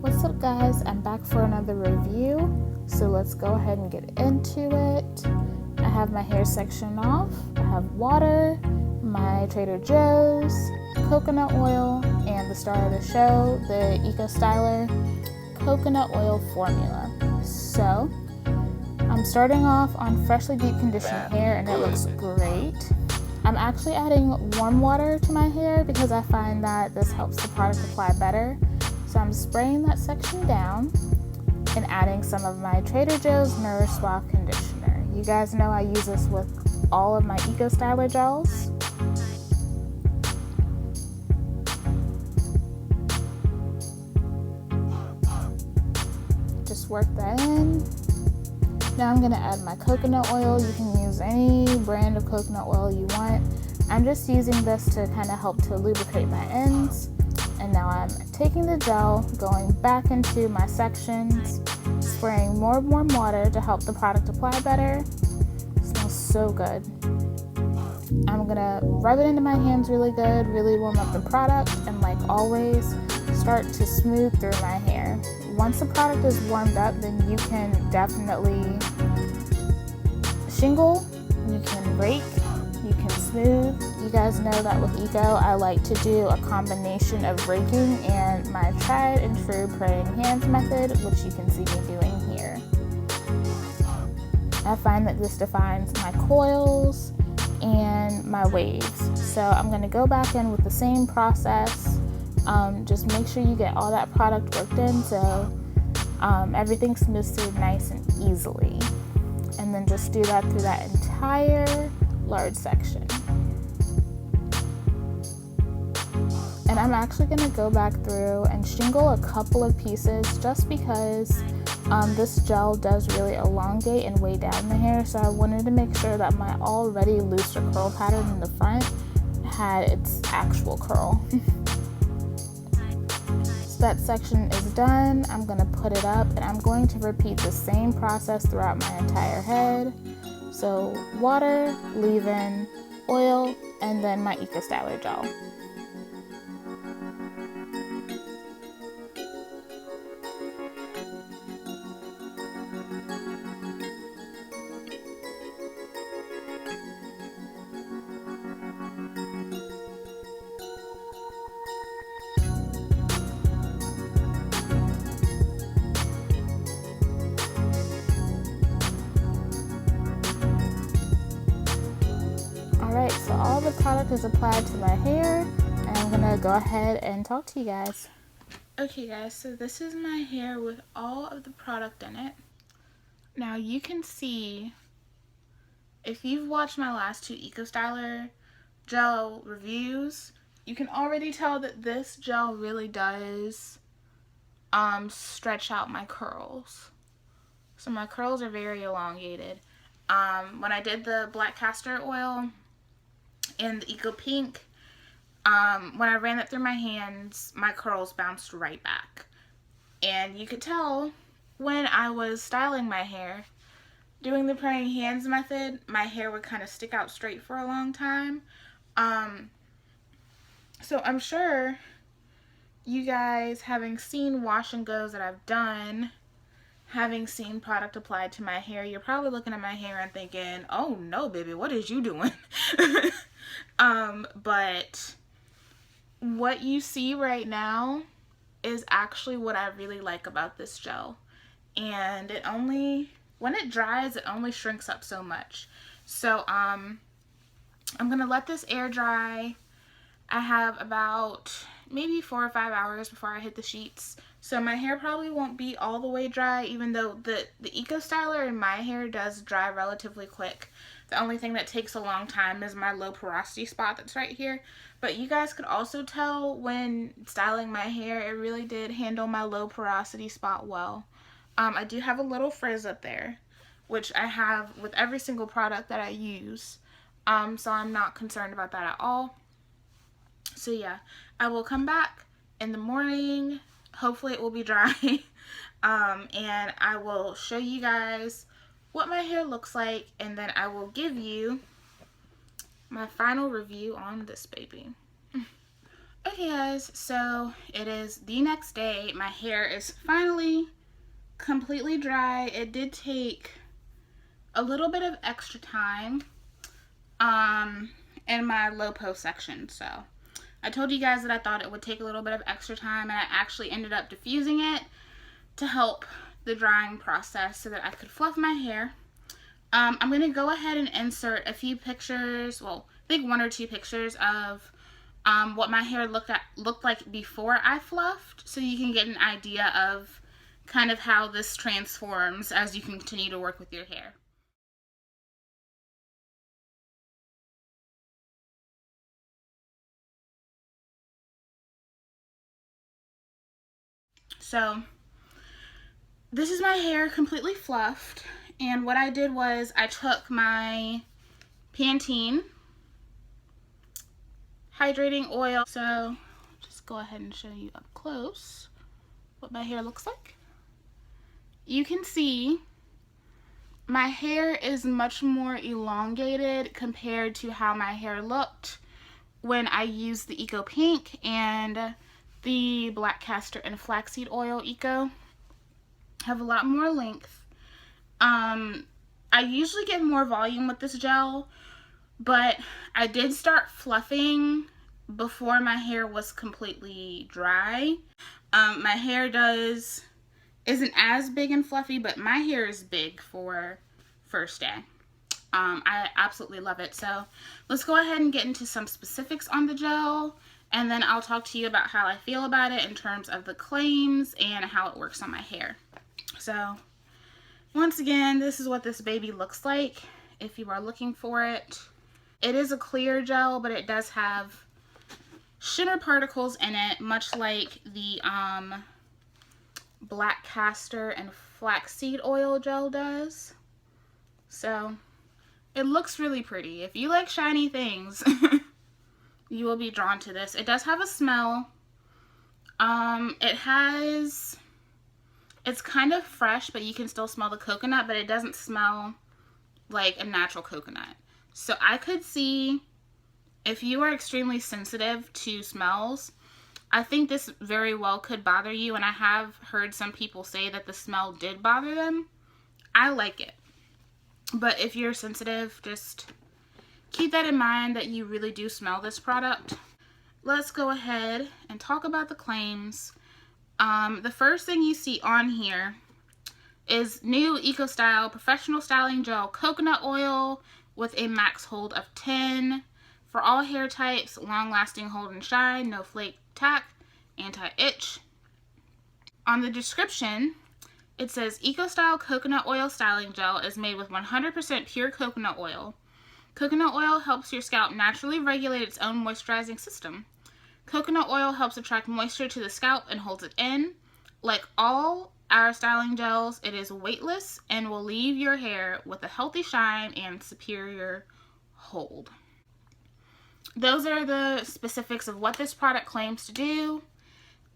What's up guys, I'm back for another review, so let's go ahead and get into it. I have my hair section off, I have water, my Trader Joe's, coconut oil, and the star of the show, the Eco Styler coconut oil formula. So, I'm starting off on freshly deep conditioned hair and it looks great. I'm actually adding warm water to my hair because I find that this helps the product apply better. So I'm spraying that section down and adding some of my Trader Joe's Nourish Spa conditioner. You guys know I use this with all of my Eco Styler gels. Just work that in. Now I'm gonna add my coconut oil. You can use any brand of coconut oil you want. I'm just using this to kind of help to lubricate my ends. And now I'm taking the gel, going back into my sections, spraying more warm water to help the product apply better. It smells so good. I'm gonna rub it into my hands really good, really warm up the product, and like always, start to smooth through my hair. Once the product is warmed up, then you can definitely shingle, you can rake, you can smooth. You guys know that with Eco, I like to do a combination of raking and my tried and true praying hands method, which you can see me doing here. I find that this defines my coils and my waves. So I'm gonna go back in with the same process. Just make sure you get all that product worked in so everything smooths through nice and easily. And then just do that through that entire large section. And I'm actually going to go back through and shingle a couple of pieces just because this gel does really elongate and weigh down the hair, so I wanted to make sure that my already looser curl pattern in the front had its actual curl. So that section is done. I'm going to put it up and I'm going to repeat the same process throughout my entire head. So water, leave-in, oil, and then my Eco Styler gel. Alright, so all the product is applied to my hair, and I'm gonna go ahead and talk to you guys. Okay guys, so this is my hair with all of the product in it. Now you can see, if you've watched my last two Eco Styler gel reviews, you can already tell that this gel really does stretch out my curls. So my curls are very elongated. When I did the black castor oil and the Eco Pink, when I ran it through my hands, my curls bounced right back. And you could tell when I was styling my hair, doing the praying hands method, my hair would kind of stick out straight for a long time. So I'm sure you guys, having seen wash and goes that I've done, having seen product applied to my hair, you're probably looking at my hair and thinking, oh no baby, what is you doing? But what you see right now is actually what I really like about this gel. And it only, when it dries, it only shrinks up so much. So I'm gonna let this air dry. I have about maybe 4 or 5 hours before I hit the sheets. So my hair probably won't be all the way dry, even though the Eco Styler in my hair does dry relatively quick. The only thing that takes a long time is my low porosity spot that's right here. But you guys could also tell when styling my hair, it really did handle my low porosity spot well. I do have a little frizz up there, which I have with every single product that I use. So I'm not concerned about that at all. So yeah, I will come back in the morning. Hopefully it will be dry. And I will show you guys what my hair looks like, and then I will give you my final review on this baby. Okay guys, so it is the next day. My hair is finally completely dry. It did take a little bit of extra time in my low post section. So I told you guys that I thought it would take a little bit of extra time, and I actually ended up diffusing it to help the drying process so that I could fluff my hair. I'm going to go ahead and insert a few pictures, well, I think 1 or 2 pictures of what my hair looked like before I fluffed, so you can get an idea of kind of how this transforms as you continue to work with your hair. So this is my hair completely fluffed, and what I did was I took my Pantene hydrating oil. So just go ahead and show you up close what my hair looks like. You can see my hair is much more elongated compared to how my hair looked when I used the Eco Pink and the Black Castor and Flaxseed Oil Eco. Have a lot more length. I usually get more volume with this gel, but I did start fluffing before my hair was completely dry. My hair isn't as big and fluffy, but my hair is big for first day. I absolutely love it. So let's go ahead and get into some specifics on the gel, and then I'll talk to you about how I feel about it in terms of the claims and how it works on my hair. So once again, this is what this baby looks like if you are looking for it. It is a clear gel, but it does have shimmer particles in it, much like the Black Castor and Flaxseed Oil gel does. So it looks really pretty. If you like shiny things, you will be drawn to this. It does have a smell. It's kind of fresh, but you can still smell the coconut, but it doesn't smell like a natural coconut. So I could see if you are extremely sensitive to smells, I think this very well could bother you, and I have heard some people say that the smell did bother them. I like it. But if you're sensitive, just keep that in mind that you really do smell this product. Let's go ahead and talk about the claims. The first thing you see on here is new Eco Style Professional Styling Gel Coconut Oil with a max hold of 10. For all hair types, long-lasting hold and shine, no flake tack, anti-itch. On the description, it says Eco Style Coconut Oil Styling Gel is made with 100% pure coconut oil. Coconut oil helps your scalp naturally regulate its own moisturizing system. Coconut oil helps attract moisture to the scalp and holds it in. Like all our styling gels, it is weightless and will leave your hair with a healthy shine and superior hold. Those are the specifics of what this product claims to do.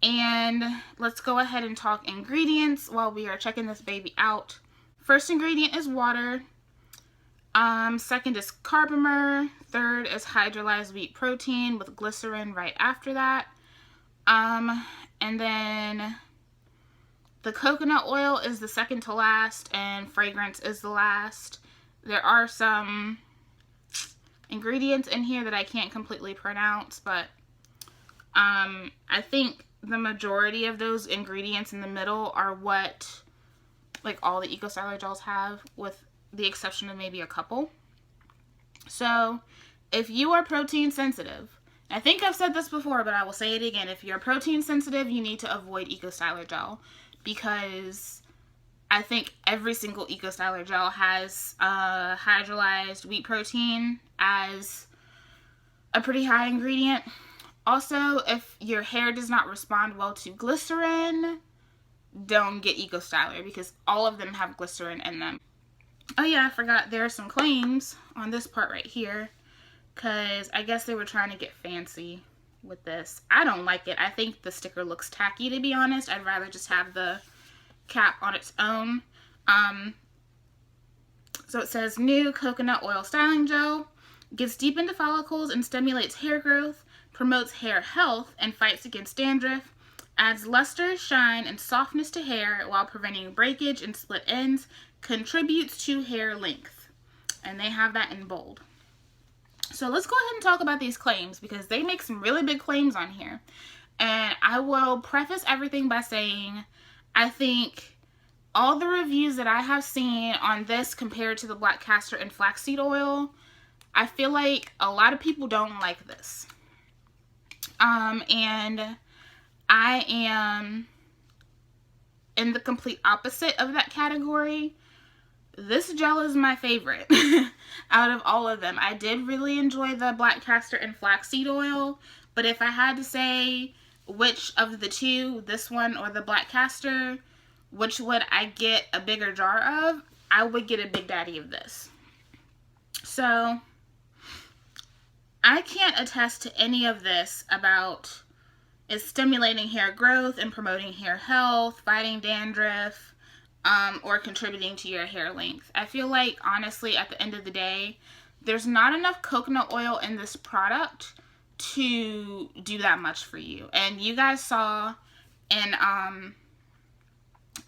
And let's go ahead and talk ingredients while we are checking this baby out. First ingredient is water. Second is carbomer. Third is hydrolyzed wheat protein with glycerin right after that. And then the coconut oil is the second to last, and fragrance is the last. There are some ingredients in here that I can't completely pronounce, but I think the majority of those ingredients in the middle are what like all the Eco Styler gels have, with the exception of maybe a couple. So if you are protein sensitive, I think I've said this before, but I will say it again. If you're protein sensitive, you need to avoid Eco Styler gel, because I think every single Eco Styler gel has hydrolyzed wheat protein as a pretty high ingredient. Also, if your hair does not respond well to glycerin, don't get Eco Styler, because all of them have glycerin in them. Oh yeah, I forgot there are some claims on this part right here, because I guess they were trying to get fancy with this. I don't like it. I think the sticker looks tacky, to be honest. I'd rather just have the cap on its own. So it says new coconut oil styling gel, gets deep into follicles and stimulates hair growth, promotes hair health and fights against dandruff, adds luster, shine, and softness to hair while preventing breakage and split ends, contributes to hair length. And they have that in bold. So let's go ahead and talk about these claims because they make some really big claims on here. And I will preface everything by saying I think all the reviews that I have seen on this compared to the black castor and flaxseed oil, I feel like a lot of people don't like this. And I am in the complete opposite of that category. This gel is my favorite out of all of them. I did really enjoy the black castor and flaxseed oil, but if I had to say which of the two, this one or the black castor, which would I get a bigger jar of, I would get a Big Daddy of this. So I can't attest to any of this about it stimulating hair growth and promoting hair health, fighting dandruff, or contributing to your hair length. I feel like, honestly, at the end of the day, there's not enough coconut oil in this product to do that much for you. And you guys saw in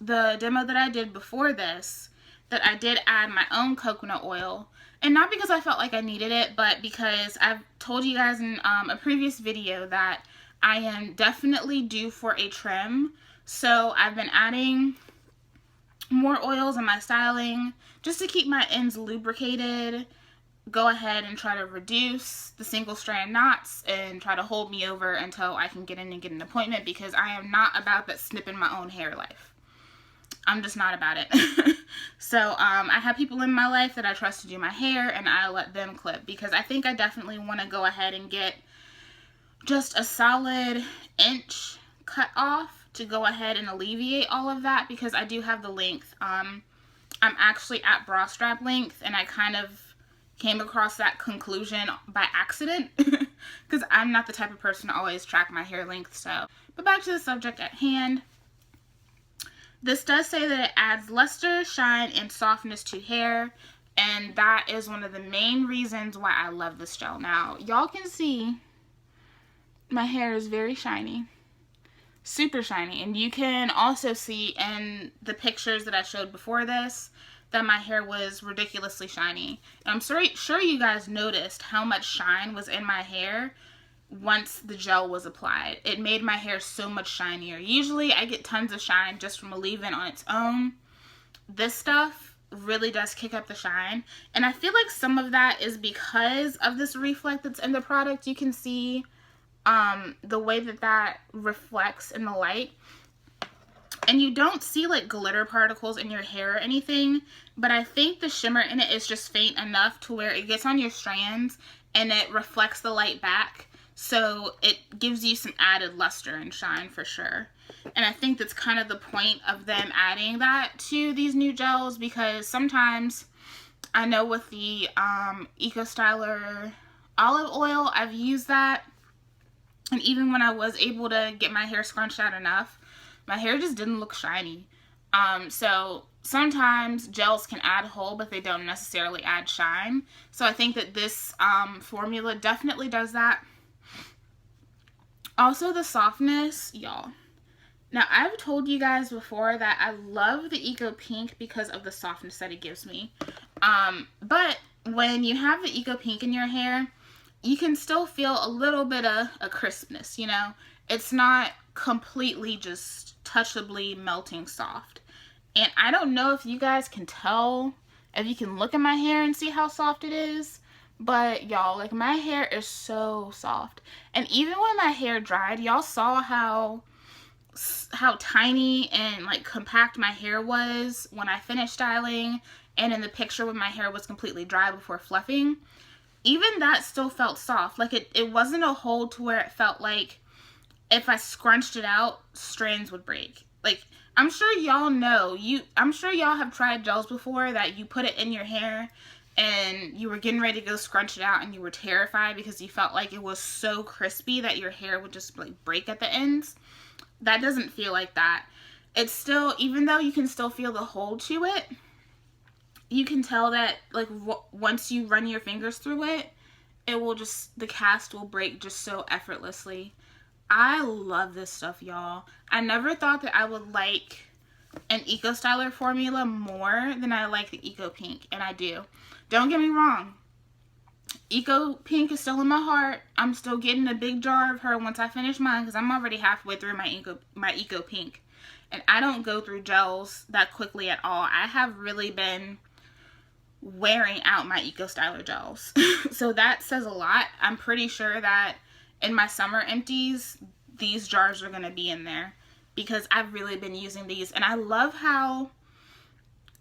the demo that I did before this that I did add my own coconut oil. And not because I felt like I needed it, but because I've told you guys in a previous video that I am definitely due for a trim. So I've been adding more oils in my styling just to keep my ends lubricated, go ahead and try to reduce the single strand knots and try to hold me over until I can get in and get an appointment, because I am not about that snipping my own hair life. I'm just not about it. So I have people in my life that I trust to do my hair, and I let them clip, because I think I definitely want to go ahead and get just a solid inch cut off to go ahead and alleviate all of that, because I do have the length. I'm actually at bra strap length, and I kind of came across that conclusion by accident because I'm not the type of person to always track my hair length. So, but back to the subject at hand. This does say that it adds luster, shine, and softness to hair, and that is one of the main reasons why I love this gel. Now, y'all can see my hair is very shiny. Super shiny. And you can also see in the pictures that I showed before this that my hair was ridiculously shiny. And I'm sure you guys noticed how much shine was in my hair once the gel was applied. It made my hair so much shinier. Usually I get tons of shine just from a leave-in on its own. This stuff really does kick up the shine. And I feel like some of that is because of this reflect that's in the product. You can see the way that reflects in the light, and you don't see like glitter particles in your hair or anything, but I think the shimmer in it is just faint enough to where it gets on your strands and it reflects the light back, so it gives you some added luster and shine for sure. And I think that's kind of the point of them adding that to these new gels, because sometimes I know with the Eco Styler olive oil, I've used that. And even when I was able to get my hair scrunched out enough, my hair just didn't look shiny. So sometimes gels can add hold, but they don't necessarily add shine. So I think that this formula definitely does that. Also, the softness, y'all. Now, I've told you guys before that I love the Eco Pink because of the softness that it gives me. But when you have the Eco Pink in your hair, you can still feel a little bit of a crispness, you know? It's not completely just touchably melting soft. And I don't know if you guys can tell, if you can look at my hair and see how soft it is, but y'all, like, my hair is so soft. And even when my hair dried, y'all saw how tiny and like compact my hair was when I finished styling, and in the picture when my hair was completely dry before fluffing. Even that still felt soft. Like it wasn't a hold to where it felt like if I scrunched it out, strands would break. Like, I'm sure y'all know, I'm sure y'all have tried gels before that you put it in your hair and you were getting ready to go scrunch it out and you were terrified because you felt like it was so crispy that your hair would just like break at the ends. That doesn't feel like that. It's still, even though you can still feel the hold to it, you can tell that like once you run your fingers through it, it will just, the cast will break just so effortlessly. I love this stuff, y'all. I never thought that I would like an Eco Styler formula more than I like the Eco Pink, and I do. Don't get me wrong. Eco Pink is still in my heart. I'm still getting a big jar of her once I finish mine, because I'm already halfway through my Eco Pink. And I don't go through gels that quickly at all. I have really been wearing out my Eco Styler gels. So that says a lot. I'm pretty sure that in my summer empties, these jars are going to be in there, because I've really been using these. And I love how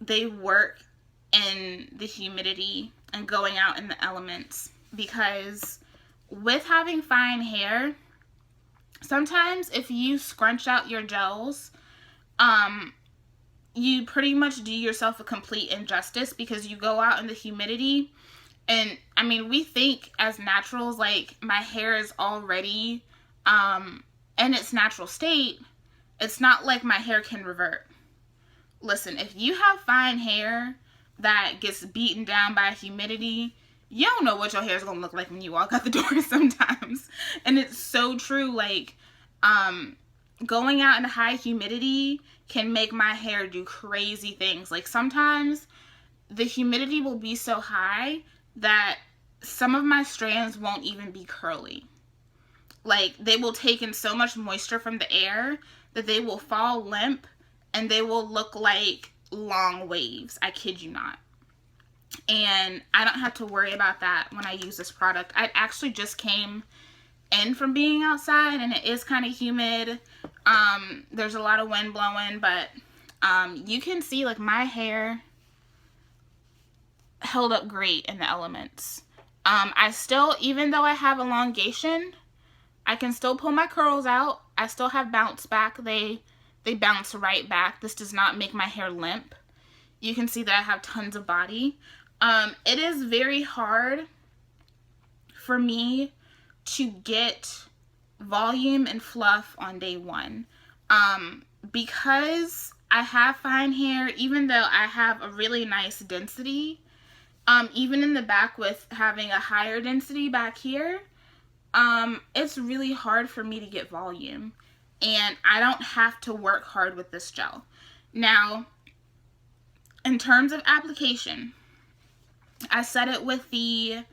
they work in the humidity and going out in the elements, because with having fine hair, sometimes if you scrunch out your gels, you pretty much do yourself a complete injustice, because you go out in the humidity, and I mean, we think as naturals, like, my hair is already in its natural state. It's not like my hair can revert. Listen, if you have fine hair that gets beaten down by humidity, you don't know what your hair is going to look like when you walk out the door sometimes. And it's so true. Like, going out in high humidity can make my hair do crazy things. Like, sometimes the humidity will be so high that some of my strands won't even be curly. Like, they will take in so much moisture from the air that they will fall limp, and they will look like long waves. I kid you not. And I don't have to worry about that when I use this product. I actually just came in from being outside, and it is kind of humid. There's a lot of wind blowing, but you can see, like, my hair held up great in the elements. I still, even though I have elongation, I can still pull my curls out. I still have bounce back. They bounce right back. This does not make my hair limp. You can see that I have tons of body. It is very hard for me to get volume and fluff on day one. Because I have fine hair, even though I have a really nice density, even in the back with having a higher density back here, it's really hard for me to get volume. And I don't have to work hard with this gel. Now, in terms of application, I said it with the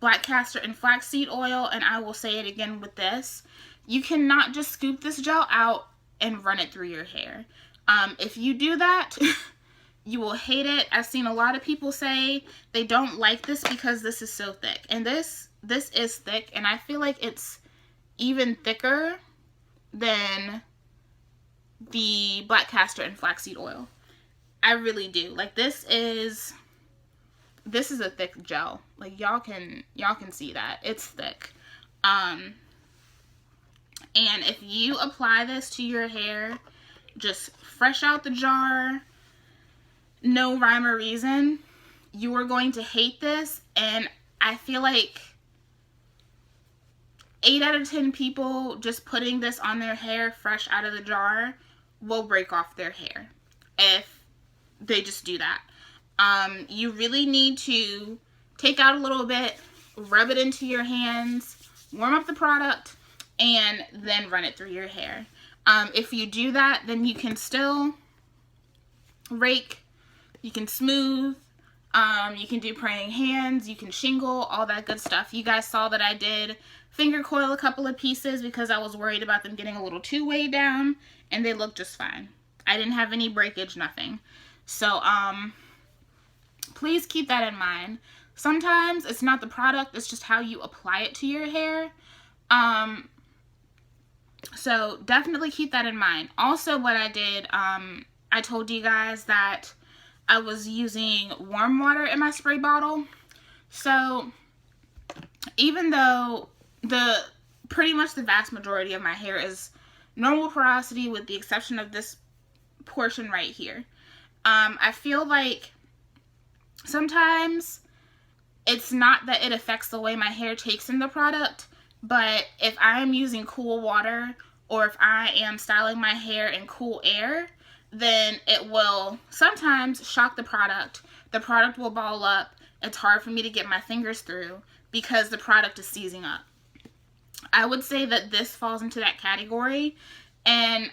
black castor and flaxseed oil, and I will say it again with this. You cannot just scoop this gel out and run it through your hair. If you do that, you will hate it. I've seen a lot of people say they don't like this because this is so thick. And this is thick, and I feel like it's even thicker than the black castor and flaxseed oil. I really do. Like, this is a thick gel. Like, y'all can see that. It's thick. And if you apply this to your hair, just fresh out the jar, no rhyme or reason, you are going to hate this. And I feel like 8 out of 10 people just putting this on their hair fresh out of the jar will break off their hair if they just do that. You really need to take out a little bit, rub it into your hands, warm up the product, and then run it through your hair. If you do that, then you can still rake, you can smooth, you can do praying hands, you can shingle, all that good stuff. You guys saw that I did finger coil a couple of pieces because I was worried about them getting a little too weighed down, and they look just fine. I didn't have any breakage, nothing. So, please keep that in mind. Sometimes it's not the product, it's just how you apply it to your hair. So definitely keep that in mind. Also, what I did, I told you guys that I was using warm water in my spray bottle. So even though pretty much the vast majority of my hair is normal porosity with the exception of this portion right here, I feel like sometimes it's not that it affects the way my hair takes in the product, but if I am using cool water or if I am styling my hair in cool air, then it will sometimes shock the product. The product will ball up. It's hard for me to get my fingers through. because the product is seizing up. I would say that this falls into that category, and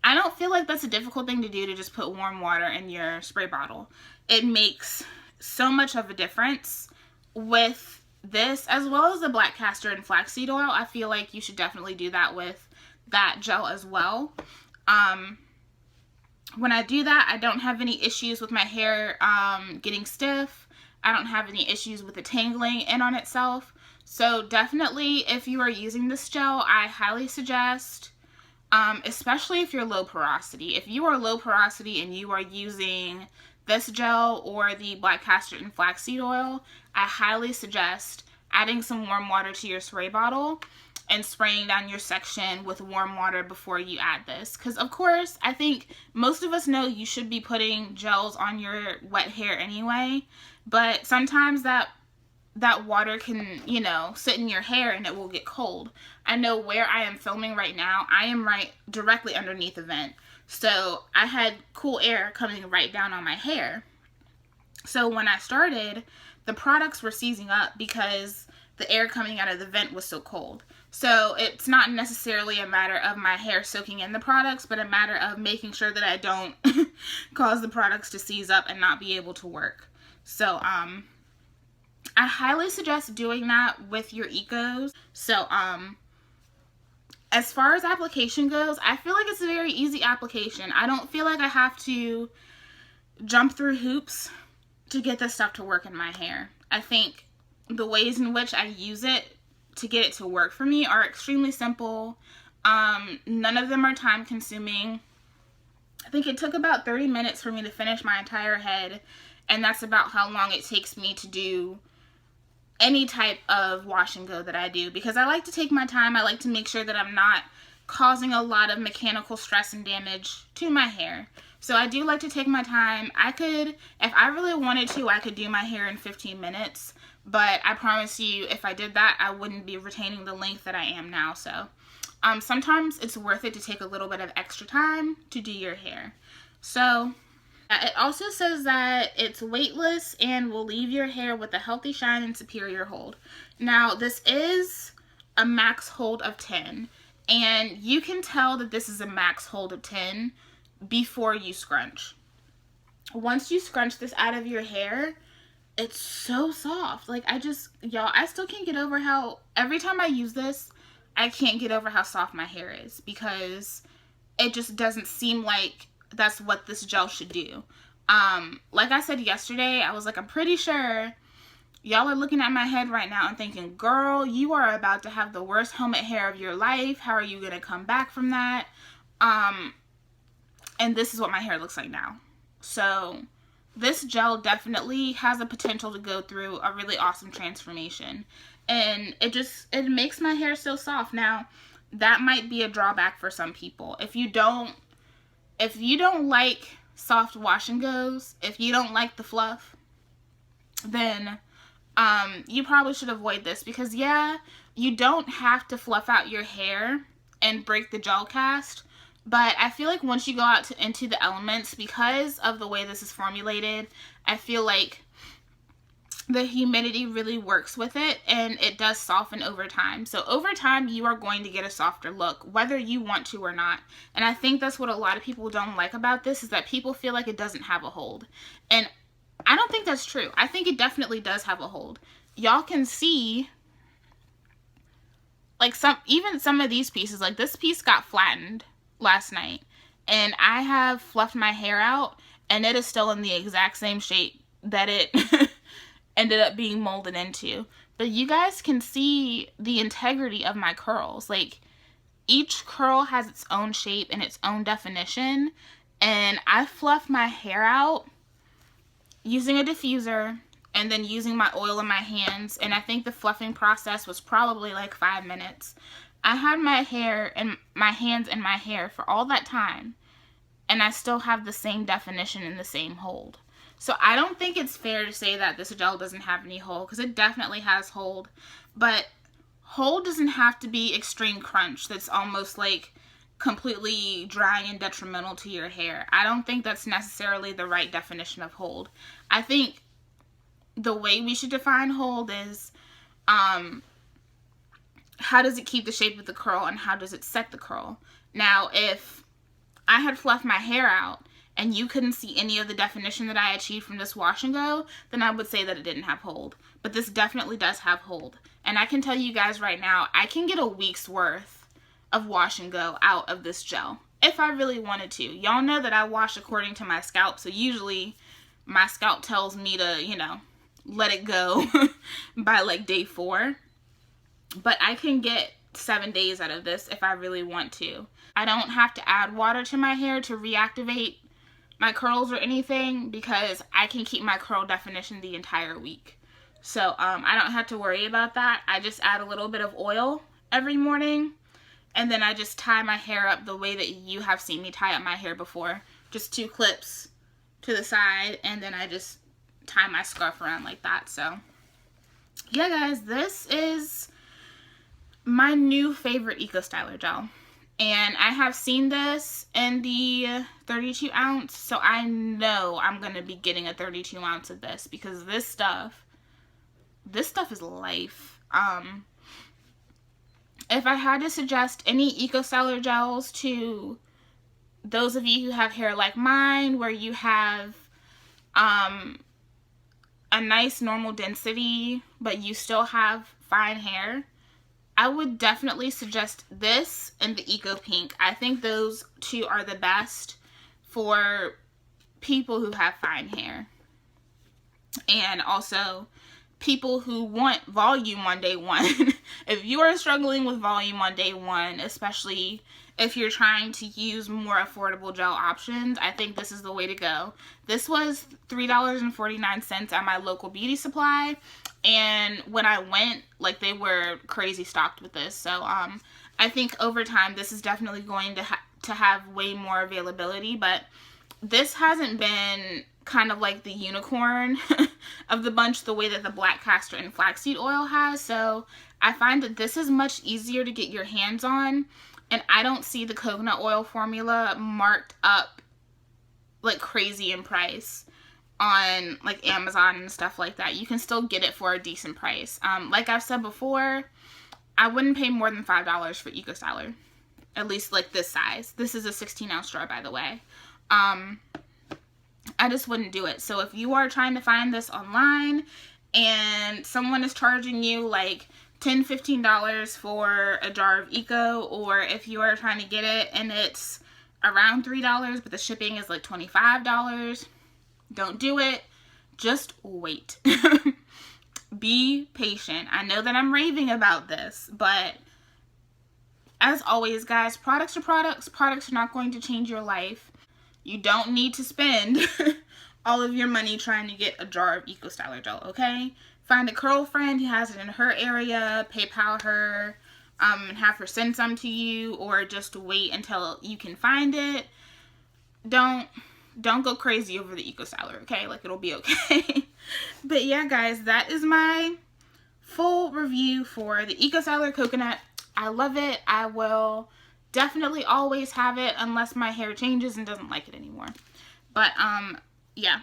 I don't feel like that's a difficult thing to do, to just put warm water in your spray bottle. It makes so much of a difference with this, as well as the black castor and flaxseed oil. I feel like you should definitely do that with that gel as well. When I do that, I don't have any issues with my hair getting stiff. I don't have any issues with the tangling in on itself. So definitely, if you are using this gel, I highly suggest, especially if you're low porosity. If you are low porosity and you are using this gel or the black castor and flaxseed oil, I highly suggest adding some warm water to your spray bottle and spraying down your section with warm water before you add this. Because of course, I think most of us know you should be putting gels on your wet hair anyway, but sometimes that water can, you know, sit in your hair and it will get cold. I know where I am filming right now, I am right directly underneath the vent. So I had cool air coming right down on my hair. So when I started, the products were seizing up because the air coming out of the vent was so cold. So it's not necessarily a matter of my hair soaking in the products, but a matter of making sure that I don't cause the products to seize up and not be able to work. So I highly suggest doing that with your ecos. So as far as application goes, I feel like it's a very easy application. I don't feel like I have to jump through hoops to get this stuff to work in my hair. I think the ways in which I use it to get it to work for me are extremely simple. None of them are time consuming. I think it took about 30 minutes for me to finish my entire head, and that's about how long it takes me to do any type of wash and go that I do, because I like to take my time. I like to make sure that I'm not causing a lot of mechanical stress and damage to my hair. So I do like to take my time. I could, if I really wanted to, I could do my hair in 15 minutes, but I promise you, if I did that, I wouldn't be retaining the length that I am now. So sometimes it's worth it to take a little bit of extra time to do your hair. So it also says that it's weightless and will leave your hair with a healthy shine and superior hold. Now, this is a max hold of 10, and you can tell that this is a max hold of 10 before you scrunch. Once you scrunch this out of your hair, it's so soft. Like, y'all, I still can't get over how, every time I use this, I can't get over how soft my hair is, because it just doesn't seem like that's what this gel should do. Like I said yesterday, I was like, I'm pretty sure y'all are looking at my head right now and thinking, girl, you are about to have the worst helmet hair of your life. How are you going to come back from that? And this is what my hair looks like now. So this gel definitely has a potential to go through a really awesome transformation. And it makes my hair so soft. Now, that might be a drawback for some people. If you don't like soft wash and goes, if you don't like the fluff, then you probably should avoid this, because yeah, you don't have to fluff out your hair and break the gel cast, but I feel like once you go out into the elements, because of the way this is formulated, I feel like the humidity really works with it, and it does soften over time. So over time, you are going to get a softer look, whether you want to or not. And I think that's what a lot of people don't like about this, is that people feel like it doesn't have a hold. And I don't think that's true. I think it definitely does have a hold. Y'all can see, like, even some of these pieces, like this piece got flattened last night, and I have fluffed my hair out, and it is still in the exact same shape that it ended up being molded into. But you guys can see the integrity of my curls. Like, each curl has its own shape and its own definition, and I fluffed my hair out using a diffuser and then using my oil in my hands, and I think the fluffing process was probably like 5 minutes. I had my hair and my hands in my hair for all that time, and I still have the same definition and the same hold. So I don't think it's fair to say that this gel doesn't have any hold, because it definitely has hold. But hold doesn't have to be extreme crunch that's almost like completely drying and detrimental to your hair. I don't think that's necessarily the right definition of hold. I think the way we should define hold is how does it keep the shape of the curl and how does it set the curl? Now, if I had fluffed my hair out and you couldn't see any of the definition that I achieved from this wash and go, then I would say that it didn't have hold. But this definitely does have hold. And I can tell you guys right now, I can get a week's worth of wash and go out of this gel if I really wanted to. Y'all know that I wash according to my scalp, so usually my scalp tells me to, you know, let it go by like day 4. But I can get 7 days out of this if I really want to. I don't have to add water to my hair to reactivate my curls or anything because I can keep my curl definition the entire week. So I don't have to worry about that. I just add a little bit of oil every morning and then I just tie my hair up the way that you have seen me tie up my hair before. Just 2 clips to the side and then I just tie my scarf around like that. So yeah guys, this is my new favorite Eco Styler gel. And I have seen this in the 32 ounce, so I know I'm going to be getting a 32 ounce of this because this stuff is life. If I had to suggest any Eco Styler gels to those of you who have hair like mine, where you have a nice normal density, but you still have fine hair, I would definitely suggest this and the Eco Pink. I think those two are the best for people who have fine hair. And also people who want volume on day 1. If you are struggling with volume on day 1, especially if you're trying to use more affordable gel options, I think this is the way to go. This was $3.49 at my local beauty supply. And when I went, like, they were crazy stocked with this. So, I think over time, this is definitely going to have way more availability. But this hasn't been kind of like the unicorn of the bunch the way that the black castor and flaxseed oil has. So, I find that this is much easier to get your hands on. And I don't see the coconut oil formula marked up like crazy in price on like Amazon and stuff like that. You can still get it for a decent price. Like I've said before, I wouldn't pay more than $5 for Eco Styler. At least like this size. This is a 16 ounce jar, by the way. I just wouldn't do it. So if you are trying to find this online and someone is charging you like $10, $15 for a jar of Eco, or if you are trying to get it and it's around $3 but the shipping is like $25, don't do it. Just wait. Be patient. I know that I'm raving about this, but as always, guys, products are products. Products are not going to change your life. You don't need to spend all of your money trying to get a jar of Eco Styler gel, okay? Find a girlfriend who has it in her area, PayPal her, and have her send some to you, or just wait until you can find it. Don't go crazy over the Eco Styler, okay? Like, it'll be okay. But yeah, guys, that is my full review for the Eco Styler Coconut. I love it. I will definitely always have it unless my hair changes and doesn't like it anymore. But, yeah.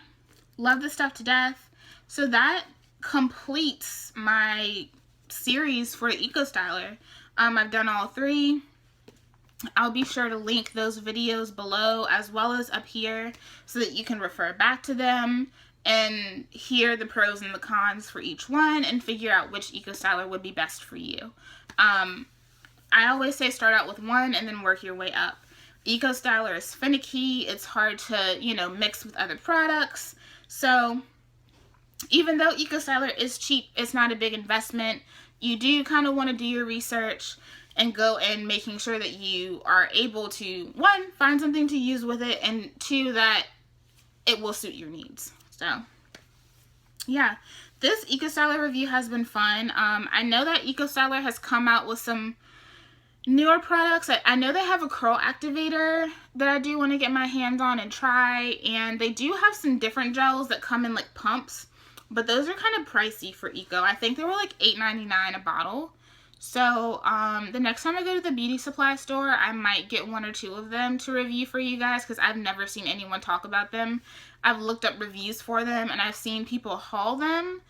Love this stuff to death. So that completes my series for the Eco Styler. I've done all 3. I'll be sure to link those videos below as well as up here so that you can refer back to them and hear the pros and the cons for each one and figure out which Eco Styler would be best for you. I always say start out with one and then work your way up. Eco Styler is finicky. It's hard to, you know, mix with other products. So even though Eco Styler is cheap, it's not a big investment. You do kind of want to do your research and go in making sure that you are able to, 1, find something to use with it, and 2, that it will suit your needs. So, yeah. This Eco Styler review has been fun. I know that Eco Styler has come out with some newer products. I know they have a curl activator that I do want to get my hands on and try, and they do have some different gels that come in like pumps, but those are kind of pricey for Eco. I think they were like $8.99 a bottle. So, the next time I go to the beauty supply store, I might get 1 or 2 of them to review for you guys, because I've never seen anyone talk about them. I've looked up reviews for them, and I've seen people haul them,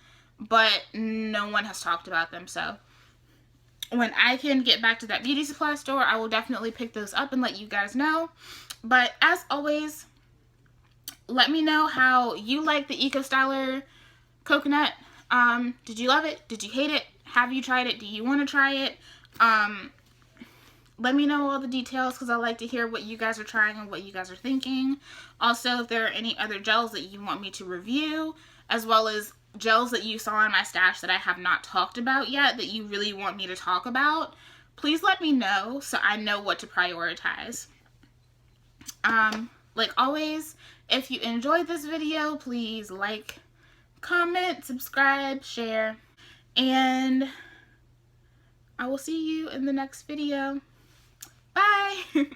but no one has talked about them. So when I can get back to that beauty supply store, I will definitely pick those up and let you guys know. But as always, let me know how you like the Eco Styler coconut. Did you love it? Did you hate it? Have you tried it? Do you want to try it? Let me know all the details, because I like to hear what you guys are trying and what you guys are thinking. Also, if there are any other gels that you want me to review, as well as gels that you saw in my stash that I have not talked about yet that you really want me to talk about, please let me know so I know what to prioritize. Like always, if you enjoyed this video, please like, comment, subscribe, share, and I will see you in the next video. Bye!